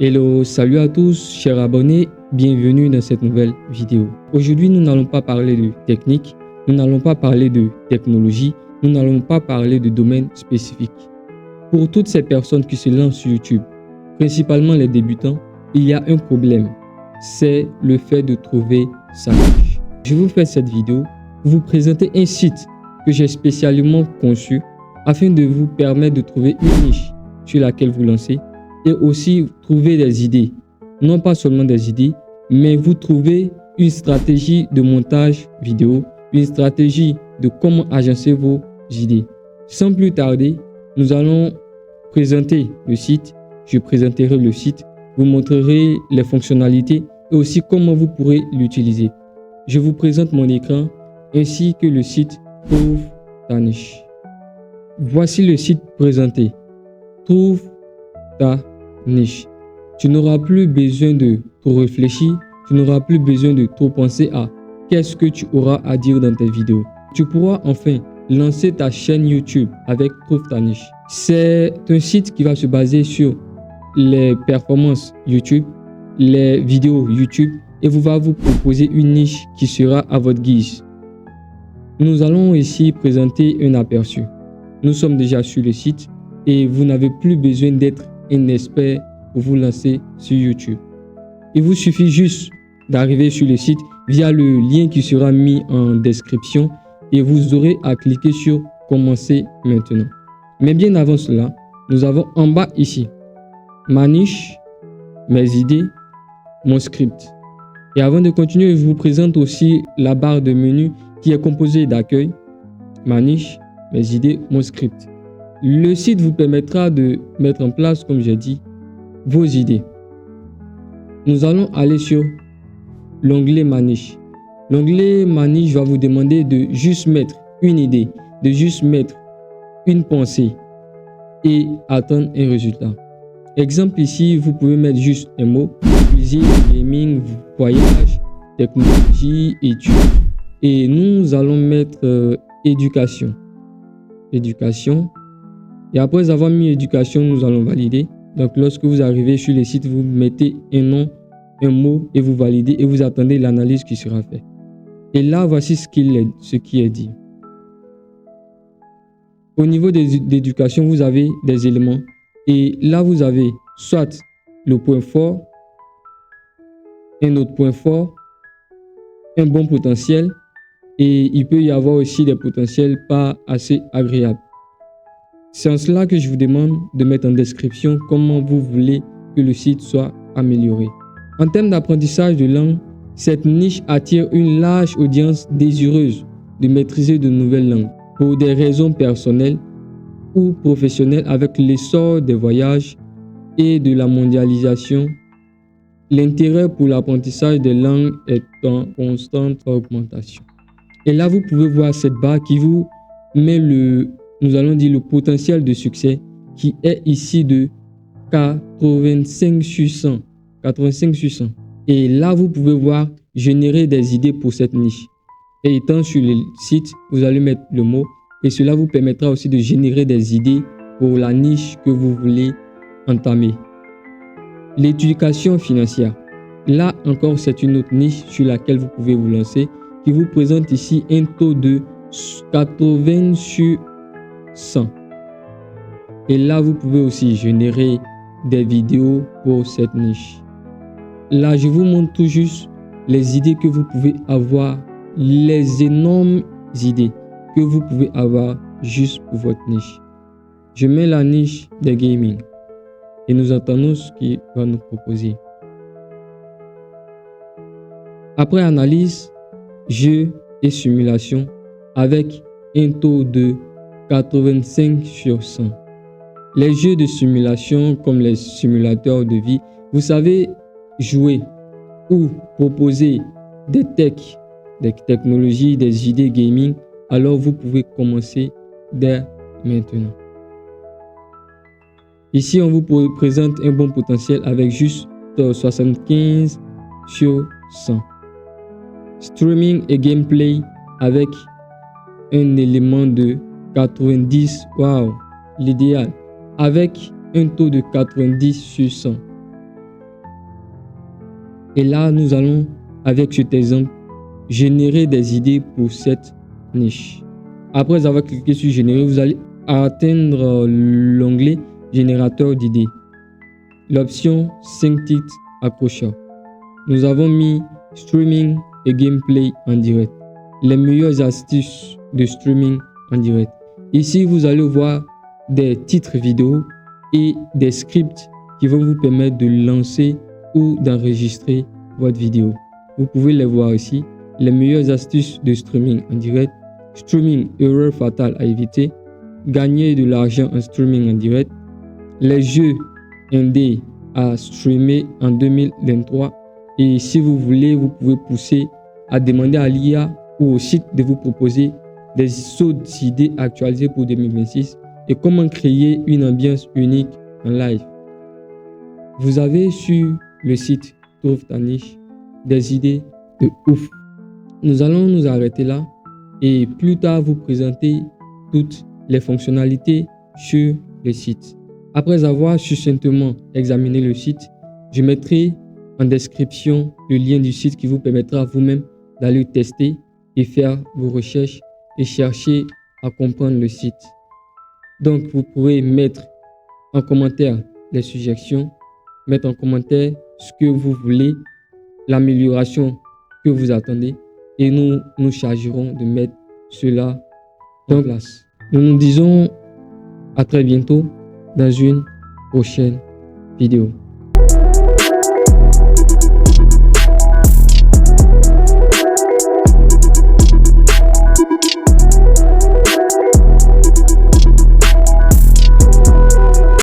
Hello, salut à tous, chers abonnés, bienvenue dans cette nouvelle vidéo. Aujourd'hui, nous n'allons pas parler de technique, nous n'allons pas parler de technologie, nous n'allons pas parler de domaine spécifique. Pour toutes ces personnes qui se lancent sur YouTube, principalement les débutants, il y a un problème, c'est le fait de trouver sa niche. Je vous fais cette vidéo pour vous présenter un site que j'ai spécialement conçu afin de vous permettre de trouver une niche sur laquelle vous lancez et aussi trouver des idées. Non pas seulement des idées, mais vous trouvez une stratégie de montage vidéo, une stratégie de comment agencer vos idées. Sans plus tarder, nous allons présenter le site. Je présenterai le site, vous montrerai les fonctionnalités et aussi comment vous pourrez l'utiliser. Je vous présente mon écran ainsi que le site Trouve ta niche. Voici le site présenté. Trouve ta niche. Tu n'auras plus besoin de trop réfléchir, tu n'auras plus besoin de trop penser à qu'est-ce que tu auras à dire dans tes vidéos. Tu pourras enfin lancer ta chaîne YouTube avec Trouve ta niche. C'est un site qui va se baser sur les performances YouTube, les vidéos YouTube et va vous proposer une niche qui sera à votre guise. Nous allons ici présenter un aperçu. Nous sommes déjà sur le site et vous n'avez plus besoin d'être un expert pour vous lancer sur YouTube. Il vous suffit juste d'arriver sur le site via le lien qui sera mis en description et vous aurez à cliquer sur commencer maintenant. Mais bien avant cela, nous avons en bas ici ma niche, mes idées, mon script. Et avant de continuer, je vous présente aussi la barre de menu qui est composée d'accueil, ma niche, mes idées, mon script. Le site vous permettra de mettre en place, comme j'ai dit, vos idées. Nous allons aller sur l'onglet ma niche. L'onglet ma niche va vous demander de juste mettre une idée, de juste mettre une pensée et attendre un résultat. Exemple ici, vous pouvez mettre juste un mot, cuisine, gaming, voyage, technologie, études. Et nous allons mettre éducation. Éducation. Et après avoir mis éducation, nous allons valider. Donc, lorsque vous arrivez sur le site, vous mettez un nom, un mot et vous validez et vous attendez l'analyse qui sera faite. Et là, voici ce qui est dit. Au niveau d'éducation, vous avez des éléments. Et là, vous avez soit le point fort, un autre point fort, un bon potentiel et il peut y avoir aussi des potentiels pas assez agréables. C'est en cela que je vous demande de mettre en description comment vous voulez que le site soit amélioré. En termes d'apprentissage de langue, cette niche attire une large audience désireuse de maîtriser de nouvelles langues pour des raisons personnelles ou professionnelles. Avec l'essor des voyages et de la mondialisation, l'intérêt pour l'apprentissage des langues est en constante augmentation. Et là, vous pouvez voir cette barre qui vous met nous allons dire le potentiel de succès qui est ici de 85 sur 100. 85 sur 100. Et là, vous pouvez voir générer des idées pour cette niche. Et étant sur le site, vous allez mettre le mot et cela vous permettra aussi de générer des idées pour la niche que vous voulez entamer. L'éducation financière. Là encore, c'est une autre niche sur laquelle vous pouvez vous lancer qui vous présente ici un taux de 80 sur 100. Et là, vous pouvez aussi générer des vidéos pour cette niche. Là, je vous montre tout juste les idées que vous pouvez avoir, les énormes idées que vous pouvez avoir juste pour votre niche. Je mets la niche des gaming et nous attendons ce qu'il va nous proposer. Après analyse, jeux et simulation avec un taux de 85 sur 100. Les jeux de simulation comme les simulateurs de vie, vous savez jouer ou proposer des technologies, des idées gaming, alors vous pouvez commencer dès maintenant. Ici, on vous présente un bon potentiel avec juste 75 sur 100. Streaming et gameplay avec un élément de 90. Waouh! l'idéal avec un taux de 90 sur 100. Et là, nous allons, avec cet exemple, générer des idées pour cette niche. Après avoir cliqué sur générer, vous allez atteindre l'onglet générateur d'idées. L'option 5 titres accrocheurs. Nous avons mis streaming et gameplay en direct. Les meilleures astuces de streaming en direct. Ici, vous allez voir des titres vidéo et des scripts qui vont vous permettre de lancer ou d'enregistrer votre vidéo. Vous pouvez les voir ici. Les meilleures astuces de streaming en direct. Streaming, erreur fatale à éviter. Gagner de l'argent en streaming en direct. Les jeux indés à streamer en 2023. Et si vous voulez, vous pouvez pousser à demander à l'IA ou au site de vous proposer des autres idées actualisées pour 2026 et comment créer une ambiance unique en live. Vous avez sur le site Trouve ta niche des idées de ouf. Nous allons nous arrêter là et plus tard vous présenter toutes les fonctionnalités sur le site. Après avoir succinctement examiné le site, je mettrai en description le lien du site qui vous permettra vous-même d'aller tester et faire vos recherches et chercher à comprendre le site. Donc, vous pourrez mettre en commentaire les suggestions, mettre en commentaire ce que vous voulez, l'amélioration que vous attendez et nous nous chargerons de mettre cela en place. Nous nous disons à très bientôt dans une prochaine vidéo.